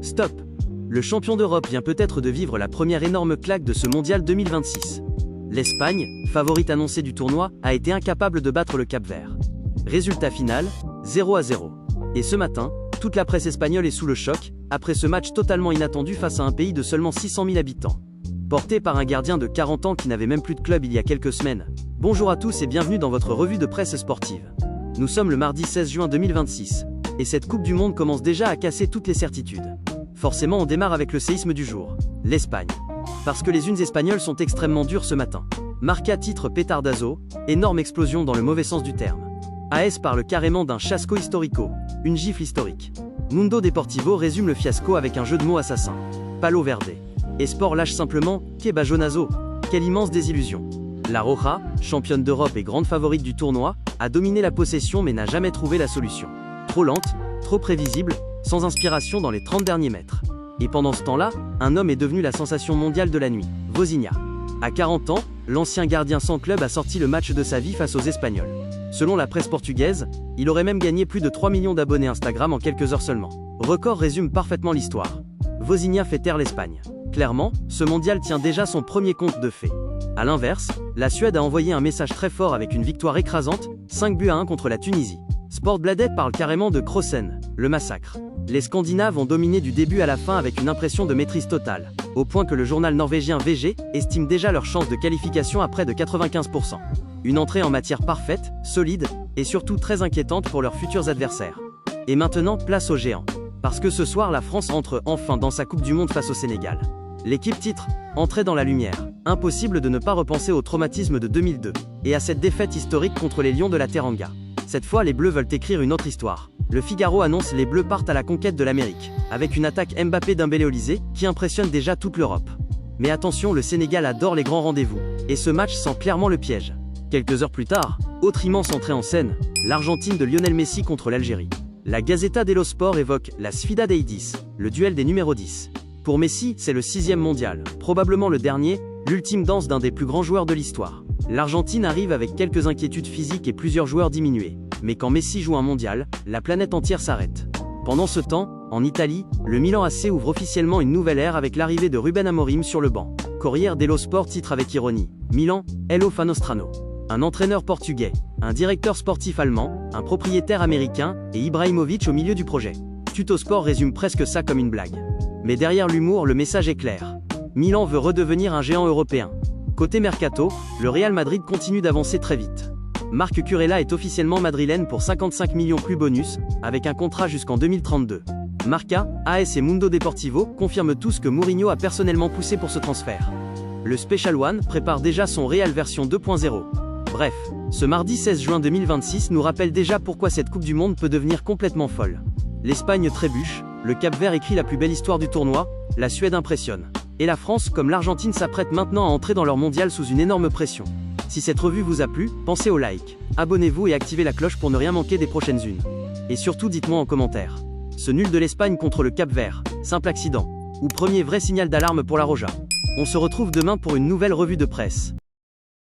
Stop! Le champion d'Europe vient peut-être de vivre la première énorme claque de ce mondial 2026. L'Espagne, favorite annoncée du tournoi, a été incapable de battre le Cap-Vert. Résultat final, 0-0. Et ce matin, toute la presse espagnole est sous le choc, après ce match totalement inattendu face à un pays de seulement 600 000 habitants. Porté par un gardien de 40 ans qui n'avait même plus de club il y a quelques semaines. Bonjour à tous et bienvenue dans votre revue de presse sportive. Nous sommes le mardi 16 juin 2026, et cette Coupe du Monde commence déjà à casser toutes les certitudes. Forcément on démarre avec le séisme du jour, l'Espagne. Parce que les unes espagnoles sont extrêmement dures ce matin. Marca titre Petardazo, énorme explosion dans le mauvais sens du terme. AS parle carrément d'un chasco historico, une gifle historique. Mundo Deportivo résume le fiasco avec un jeu de mots assassin. Palo Verde. Et Sport lâche simplement, que bajonazo. Quelle immense désillusion. La Roja, championne d'Europe et grande favorite du tournoi, a dominé la possession mais n'a jamais trouvé la solution. Trop lente, trop prévisible, sans inspiration dans les 30 derniers mètres. Et pendant ce temps-là, un homme est devenu la sensation mondiale de la nuit, Vozinha. À 40 ans, l'ancien gardien sans club a sorti le match de sa vie face aux Espagnols. Selon la presse portugaise, il aurait même gagné plus de 3 millions d'abonnés Instagram en quelques heures seulement. Record résume parfaitement l'histoire. Vozinha fait taire l'Espagne. Clairement, ce mondial tient déjà son premier conte de fées. A l'inverse, la Suède a envoyé un message très fort avec une victoire écrasante, 5-1 contre la Tunisie. Sportbladet parle carrément de Krossen, le massacre. Les Scandinaves ont dominé du début à la fin avec une impression de maîtrise totale, au point que le journal norvégien VG estime déjà leurs chances de qualification à près de 95%. Une entrée en matière parfaite, solide, et surtout très inquiétante pour leurs futurs adversaires. Et maintenant, place aux géants. Parce que ce soir la France entre enfin dans sa Coupe du Monde face au Sénégal. L'équipe titre, entrée dans la lumière. Impossible de ne pas repenser au traumatisme de 2002, et à cette défaite historique contre les Lions de la Teranga. Cette fois les Bleus veulent écrire une autre histoire. Le Figaro annonce les Bleus partent à la conquête de l'Amérique, avec une attaque Mbappé-Dembélé-Olysée, qui impressionne déjà toute l'Europe. Mais attention, le Sénégal adore les grands rendez-vous, et ce match sent clairement le piège. Quelques heures plus tard, autre immense entrée en scène, l'Argentine de Lionel Messi contre l'Algérie. La Gazzetta dello Sport évoque la Sfida dei 10, le duel des numéros 10. Pour Messi, c'est le 6e mondial, probablement le dernier, l'ultime danse d'un des plus grands joueurs de l'histoire. L'Argentine arrive avec quelques inquiétudes physiques et plusieurs joueurs diminués. Mais quand Messi joue un mondial, la planète entière s'arrête. Pendant ce temps, en Italie, le Milan AC ouvre officiellement une nouvelle ère avec l'arrivée de Ruben Amorim sur le banc. Corriere dello Sport titre avec ironie, Milan, Hello Fanostrano. Un entraîneur portugais, un directeur sportif allemand, un propriétaire américain, et Ibrahimovic au milieu du projet. Tutosport résume presque ça comme une blague. Mais derrière l'humour, le message est clair. Milan veut redevenir un géant européen. Côté Mercato, le Real Madrid continue d'avancer très vite. Marc Cucurella est officiellement madrilène pour 55 millions plus bonus, avec un contrat jusqu'en 2032. Marca, AS et Mundo Deportivo confirment tous que Mourinho a personnellement poussé pour ce transfert. Le Special One prépare déjà son Real version 2.0. Bref, ce mardi 16 juin 2026 nous rappelle déjà pourquoi cette Coupe du Monde peut devenir complètement folle. L'Espagne trébuche, le Cap-Vert écrit la plus belle histoire du tournoi, la Suède impressionne. Et la France, comme l'Argentine, s'apprête maintenant à entrer dans leur mondial sous une énorme pression. Si cette revue vous a plu, pensez au like, abonnez-vous et activez la cloche pour ne rien manquer des prochaines unes. Et surtout dites-moi en commentaire. Ce nul de l'Espagne contre le Cap-Vert, simple accident, ou premier vrai signal d'alarme pour la Roja. On se retrouve demain pour une nouvelle revue de presse.